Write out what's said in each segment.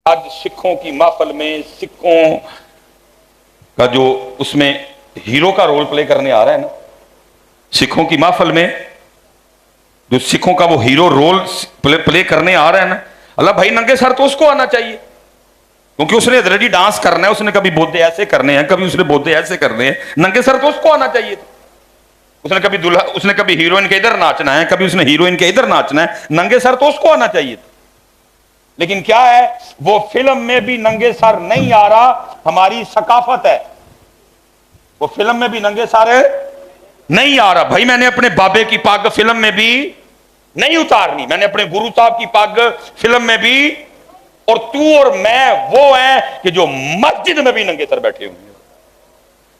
آج سکھوں کی محفل میں سکھوں کا جو اس میں ہیرو کا رول پلے کرنے آ رہا ہے نا، سکھوں کی محفل میں جو سکھوں کا وہ ہیرو رول پلے کرنے آ رہا ہے نا، اللہ بھائی ننگے سر تو اس کو آنا چاہیے، کیونکہ اس نے ریڈی ڈانس کرنا ہے، اس نے کبھی بودے ایسے کرنے ہیں، کبھی اس نے بودے ایسے کرنے ہیں، ننگے سر تو اس کو آنا چاہیے تھا۔ اس نے کبھی دلہا، اس نے کبھی ہیروئن کے ادھر ناچنا ہے، کبھی اس نے ہیروئن کے ادھر ناچنا ہے، ننگے سر تو اس کو آنا چاہیے تھا۔ لیکن کیا ہے، وہ فلم میں بھی ننگے سر نہیں آ رہا، ہماری ثقافت ہے، وہ فلم میں بھی ننگے سر نہیں آ رہا۔ بھائی میں نے اپنے بابے کی پاگ فلم میں بھی نہیں اتارنی، میں نے اپنے گرو صاحب کی پاگ فلم میں بھی، اور تو اور میں وہ ہیں کہ جو مسجد میں بھی ننگے سر بیٹھے ہوئے ہیں۔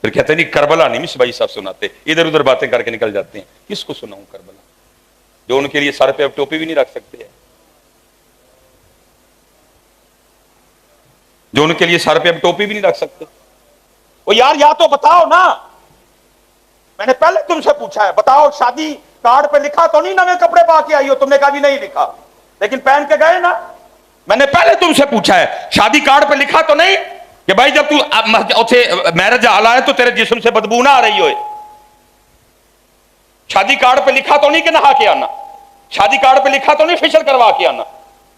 پھر کہتے ہیں نہیں کربلا نہیں مس بھائی صاحب سناتے، ادھر ادھر باتیں کر کے نکل جاتے ہیں۔ کس کو سناؤں کربلا، جو ان کے لیے سر پہ اب ٹوپی بھی نہیں رکھ سکتے ہیں، جو ان کے لیے سر پہ اب ٹوپی بھی نہیں رکھ سکتے۔ وہ یار یا تو بتاؤ نا، میں نے پہلے تم سے پوچھا ہے، بتاؤ شادی کارڈ پہ لکھا تو نہیں نئے کپڑے پا کے آئی ہو؟ تم نے کہا بھی نہیں لکھا، لیکن پہن کے گئے نا۔ میں نے پہلے تم سے پوچھا ہے شادی کارڈ پہ لکھا تو نہیں کہ بھائی جب تو میرج حال آئے تو تیرے جسم سے بدبو نہ آ رہی ہوئے؟ شادی کارڈ پہ لکھا تو نہیں کہ نہا کے آنا، شادی کارڈ پہ لکھا تو نہیں فیشل کروا کے آنا،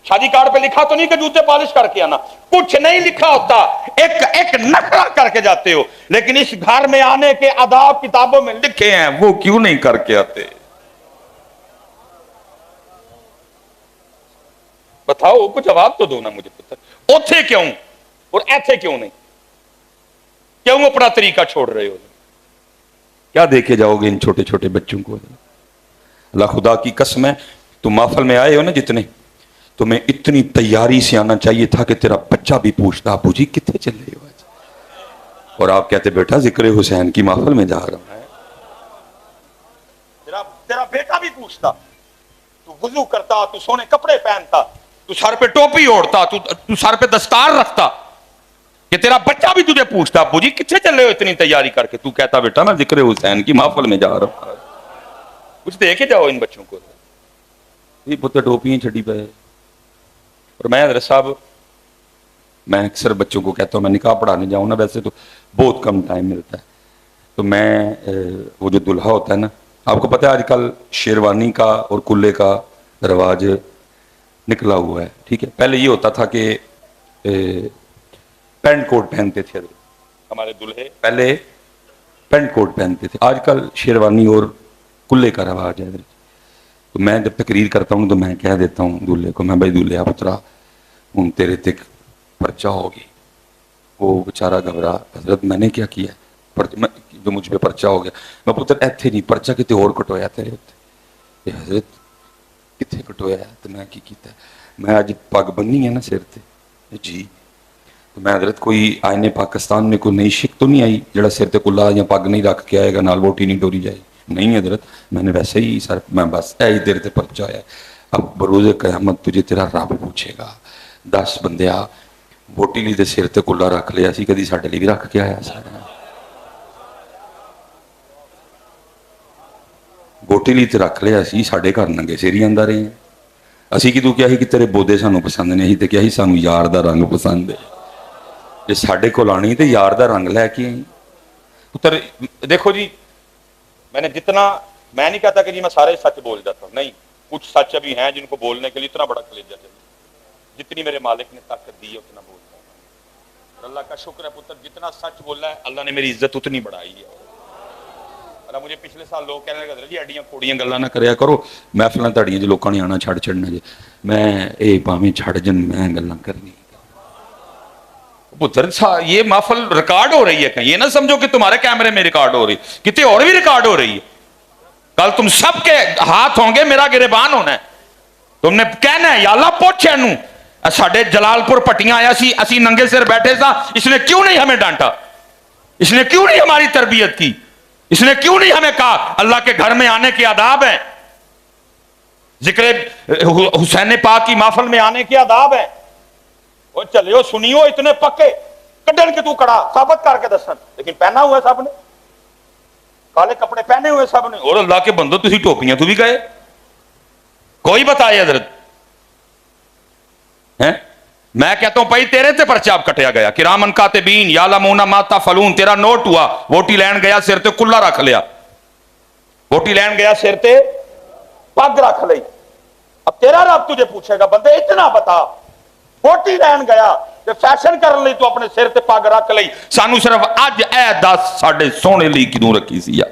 شادی کارڈ پہ لکھا تو نہیں کہ جوتے پالش کر کے آنا، کچھ نہیں لکھا ہوتا، ایک نخرہ کر کے جاتے ہو۔ لیکن اس گھر میں آنے کے آداب کتابوں میں لکھے ہیں، وہ کیوں نہیں کر کے آتے؟ بتاؤ، کچھ جواب تو دو نا مجھے پتہ۔ اوتھے کیوں اور ایتھے کیوں نہیں؟ کیوں اپنا طریقہ چھوڑ رہے ہو؟ کیا دیکھے جاؤ گے ان چھوٹے چھوٹے بچوں کو؟ اللہ خدا کی قسم ہے، تم محفل میں آئے ہو نا جتنے، تمہیں اتنی تیاری سے آنا چاہیے تھا کہ تیرا بچہ بھی پوچھتا ابو جی کتنے چل رہے ہو آج، اور آپ کہتے بیٹا ذکر حسین کی محفل میں جا رہا ہوں۔ تیرا بیٹا بھی پوچھتا، تو وضو کرتا، تو سونے کپڑے پہنتا، تو سر پہ ٹوپی اوڑھتا، تو سر پہ دستار رکھتا، کہ تیرا بچہ بھی تجھے پوچھتا ابو جی کتنے چل رہے ہو اتنی تیاری کر کے؟ تو کہتا بیٹا میں ذکر حسین کی محفل میں جا رہا ہوں۔ کچھ دیکھے جاؤ ان بچوں کو، یہ پتہ ٹوپیاں چھڑی پہ۔ اور میں حضرت صاحب، میں اکثر بچوں کو کہتا ہوں میں نکاح پڑھانے جاؤں نا، ویسے تو بہت کم ٹائم ملتا ہے، تو میں وہ جو دلہا ہوتا ہے نا، آپ کو پتہ ہے آج کل شیروانی کا اور کلے کا رواج نکلا ہوا ہے، ٹھیک ہے؟ پہلے یہ ہوتا تھا کہ پینٹ کوٹ پہنتے تھے ہمارے دلہے، پہلے پینٹ کوٹ پہنتے تھے، آج کل شیروانی اور کلے کا رواج ہے۔ تو میں جب تقریر کرتا ہوں تو میں کہہ دیتا ہوں دلہے کو، میں بھائی دلہا پترا ہوں تیرے تک پرچہ ہوگی۔ وہ بیچارہ گھبرا، حضرت میں نے کیا کیا جو مجھ پہ پرچہ ہو گیا؟ میں پتر ایتھے نہیں، پرچہ کتے اور کٹویا تیرے ہوتے؟ حضرت کتنے کٹویا ہے؟ تو میں کی کیتا ہے؟ میں آج پگ بننی ہے نا سر تے جی، تو میں حضرت کوئی آئینے پاکستان میں کوئی نئی شک تو نہیں آئی جڑا سر تے کلا یا پگ نہیں رکھ کے آئے گا نال ووٹی نہیں ڈوری جائے؟ نہیں حضرت، میں نے ویسے ہی سر، میں بس ایہی دیر تے پرچہ آیا ہے۔ اب بروز قیامت تجھے تیرا رب پوچھے گا، 10 بندیا ووٹی لی دے سر تے کلا رکھ لیا سی، کدی ساڈے لی بھی رکھ کے آیا سارا؟ ووٹی لی تے رکھ لیا سی، ساڈے گھر ننگے سر ہی آندا رہے ہیں۔ اسی کی تو کیا ہی کہ تیرے بودے سانو پسند نہیں، اسی تے کیا ہی سانو یار دا رنگ پسند ہے، جے ساڈے کول آنی تے یار دا رنگ لے کے آئی۔ پتر دیکھو جی، میں نے جتنا، میں نہیں کہتا کہ جی میں سارے سچ بول جاتا ہوں، نہیں، کچھ سچ ابھی ہیں جن کو بولنے کے لیے اتنا بڑا کلیجہ چاہیے، جتنی میرے مالک نے طاقت دی ہے اتنا بولتا ہوں۔ اور اللہ کا شکر ہے پتر، جتنا سچ بولا ہے اللہ نے میری عزت اتنی بڑھائی ہے۔ اللہ مجھے پچھلے سال لوگ کہنے لگے جی اڈیاں کوڑیاں گلاں نہ کریا کرو، محفلاں تہاڈیاں جو لوکاں نے آنا چھڑ چھڑنا جی، میں اے پاویں چھڑ جن میں گلاں کرنی۔ پتر یہ محفل ریکارڈ ہو رہی ہے، کہیں یہ نہ سمجھو کہ تمہارے کیمرے میں ریکارڈ ہو رہی، کتے اور بھی ریکارڈ ہو رہی ہے۔ کل تم سب کے ہاتھ ہوں گے میرا گریبان ہونا ہے، تم نے کہنا ہے یا اللہ پوچھ اینو، ساڈے جلال پور پٹیاں آیا سی، اسی ننگے سر بیٹھے سا، اس نے کیوں نہیں ہمیں ڈانٹا؟ اس نے کیوں نہیں ہماری تربیت کی؟ اس نے کیوں نہیں ہمیں کہا اللہ کے گھر میں آنے کے آداب ہیں، ذکر حسین پاک کی محفل میں آنے کے آداب ہیں؟ وہ چلے ہو سنیو اتنے پکے کڈن کے تو کڑا ثابت کر کے دسن، لیکن پہنا ہوا ہے سب نے، کالے کپڑے پہنے ہوئے سب نے، اور اللہ کے بندو تسی ٹوپیاں تو بھی گئے، کوئی بتائے حضرت ہیں؟ میں کہتا ہوں بھائی تیرے تے پرچہ اب کٹیا گیا، کرامن کاتبین یعلمون ما تفعلون، تیرا نوٹ ہوا، ووٹی لین گیا سر تے کلا رکھ لیا، ووٹی لین گیا سر تے پگ رکھ لئی، اب تیرا رب تجھے پوچھے گا بندے اتنا بتا، ووٹی لین گیا تے فیشن کرن لئی تو اپنے سر تے پگ رکھ لئی، سانو صرف اج اے 10 ساڈے سونے لئی کیوں رکھی سی یا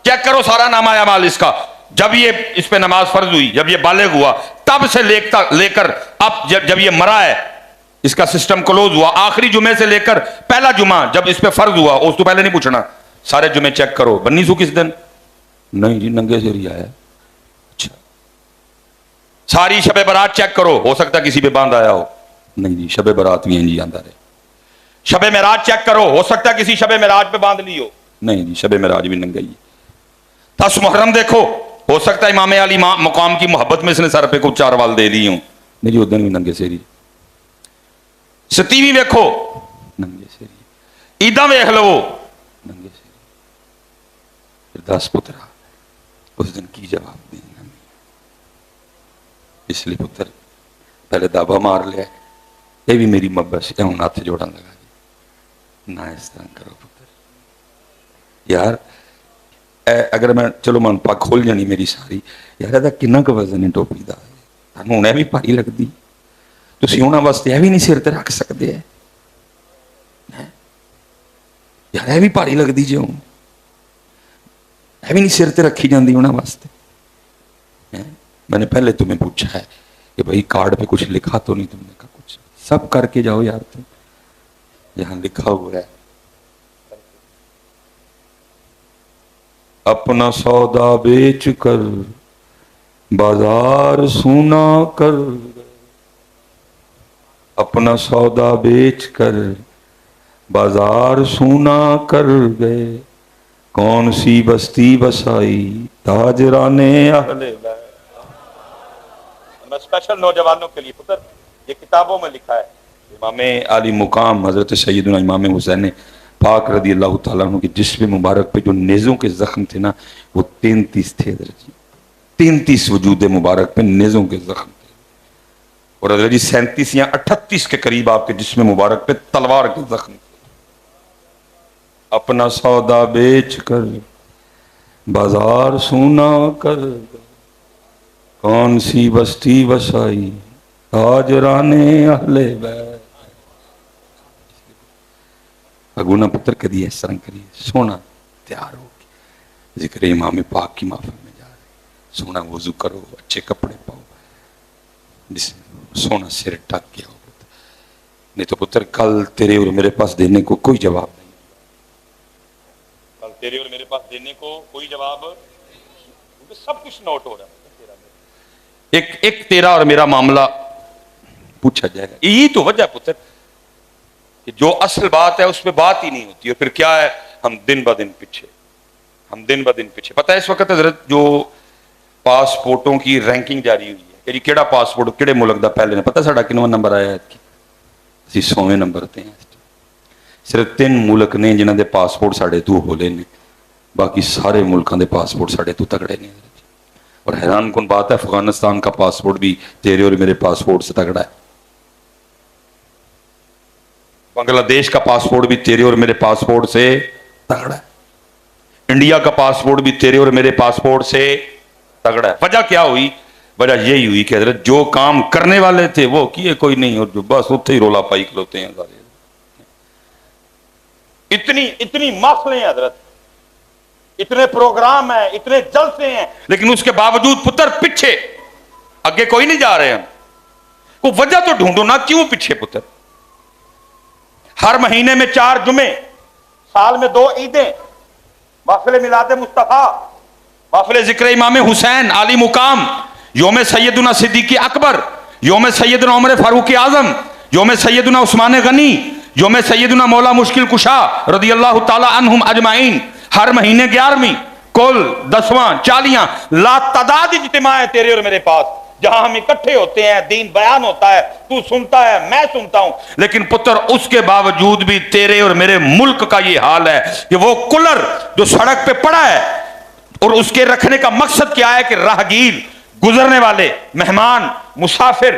چیک کرو سارا نامہ اعمال اس کا، جب یہ اس پہ نماز فرض ہوئی، جب یہ بالغ ہوا، تب سے لے کر اب جب یہ مرا ہے، اس کا سسٹم کلوز ہوا، آخری جمعے سے لے کر پہلا جمعہ جب اس پہ فرض ہوا، اس تو پہلے نہیں پوچھنا، سارے جمعے چیک کرو، بنی سو کس دن؟ نہیں جی ننگے سے رہا ہے، اچھا ساری شب برات چیک کرو، ہو سکتا کسی پہ باندھ آیا ہو، نہیں جی شب برات بھی ہیں جی آندہ رہے، شب معراج چیک کرو، ہو سکتا کسی شب معراج پہ باندھ لی ہو، نہیں جی شب معراج بھی ننگا ہی ہے، 10 محرم دیکھو، ہو سکتا ہے امام علی مقام کی محبت میں اس نے سر پہ کو 4 وال دے دی ہوں، نہیں جی ادھر بھی ننگے سے رہی، ستیویں ویکھو ننگے سے رہی، عیداں ویکھ لو ننگے سے رہی، پھر 10 پترا اس دن کی جواب دیں گا، اس لیے پتر پہلے دابا مار لیا، یہ بھی میری محبت سے ہوں ہاتھ جوڑا لگا جی نہ اس طرح کرو پتر یار، اگر میں چلو من پاک کھول جانی میری ساری یار، ایسا کنہ کا وزن ہے ٹوپی دا، تانوں انہیں بھی پاری لگتی، تسی ہونا واسطے یہ بھی نہیں سر تے رکھ سکتے ہیں یار، یہ بھی پاری لگتی جی ہوں، یہ بھی نہیں سر تے رکھی جاندی ہونا واسطے، میں نے پہلے تمہیں پوچھا ہے کہ بھائی کارڈ پہ کچھ لکھا تو نہیں، تم نے کہا کچھ، سب کر کے جاؤ یار، تم یہاں لکھا ہوا ہے اپنا سودا بیچ کر بازار سونا کر گئے، اپنا سودا بیچ کر بازار سونا کر گئے، کون سی بستی بسائی تاجران اہل بیت۔ میں اسپیشل نوجوانوں کے لیے پتر یہ کتابوں میں لکھا ہے، امام علی مقام حضرت سیدنا امام حسین پاک رضی اللہ تعالیٰ عنہ کے جسم مبارک پہ جو نیزوں کے زخم تھے نا، وہ 33 تھے حضرت جی، 33 وجود مبارک پہ نیزوں کے زخم تھے، اور حضرت جی 37 یا 38 کے قریب آپ کے جسم مبارک پہ تلوار کے زخم تھے۔ اپنا سودا بیچ کر بازار سونا کر گئے، کون سی بستی بسائی تاجران اہل بیت۔ اگونا پتر کدی اس طرح کریے، سونا تیار ہو کے ذکر امام پاک کی محفل میں جا رہے، سونا وضو کرو، اچھے کپڑے پاؤ، سونا سر ٹک کے آؤ، نہیں تو پتر کل تیرے اور میرے پاس دینے کو کوئی جواب نہیں، کل تیرے اور میرے پاس دینے کو کوئی جواب، کیونکہ سب کچھ نوٹ ہو رہا ہے، ایک تیرا اور میرا معاملہ پوچھا جائے گا، یہی تو وجہ پتر کہ جو اصل بات ہے اس پہ بات ہی نہیں ہوتی، اور پھر کیا ہے، ہم دن با دن پیچھے، پتہ ہے اس وقت حضرت جو پاسپورٹوں کی رینکنگ جاری ہوئی ہے کہ کیڑا پاسپورٹ کیڑے ملک دا پہلے نے پتہ ساڈا کنواں نمبر آیا ہے، اسی 100ویں نمبر تے ہیں، صرف 3 ملک نے جنہاں دے پاسپورٹ ساڈے تو ہولے نے، باقی سارے ملکاں دے پاسپورٹ ساڈے تو تگڑے نے، اور حیران کن بات ہے افغانستان کا پاسپورٹ بھی تیرے اور میرے پاسپورٹ سے تگڑا ہے، بنگلہ دیش کا پاسپورٹ بھی تیرے اور میرے پاسپورٹ سے تگڑا ہے، انڈیا کا پاسپورٹ بھی تیرے اور میرے پاسپورٹ سے تگڑا ہے۔ وجہ کیا ہوئی؟ وجہ یہی ہوئی کہ حضرت جو کام کرنے والے تھے وہ کیے کوئی نہیں، اور جو بس اتنے ہی رولا پائی کھلوتے ہیں سارے، اتنی محفلیں ہیں حضرت، اتنے پروگرام ہیں، اتنے جلسے ہیں، لیکن اس کے باوجود پتر پیچھے، آگے کوئی نہیں جا رہے ہم، کوئی وجہ تو ڈھونڈو نا، کیوں پیچھے پتر؟ ہر مہینے میں 4 جمعے، سال میں 2 عیدیں، محفل میلاد مصطفیٰ، محفل ذکر امام حسین علی مقام، یوم سیدنا صدیق اکبر، یوم سیدنا عمر فاروق اعظم، یوم سیدنا عثمان غنی، یوم سیدنا مولا مشکل کشا رضی اللہ تعالی عنہم اجمعین، ہر مہینے 11ویں، کل 10واں 40 لا تعداد اجتماع ہے تیرے اور میرے پاس، جہاں ہم اکٹھے ہوتے ہیں، دین بیان ہوتا ہے، تو سنتا ہے، میں سنتا ہوں، لیکن پتر اس کے باوجود بھی تیرے اور میرے ملک کا یہ حال ہے کہ وہ کولر جو سڑک پہ پڑا ہے، اور اس کے رکھنے کا مقصد کیا ہے کہ راہگیر، گزرنے والے، مہمان، مسافر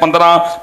15,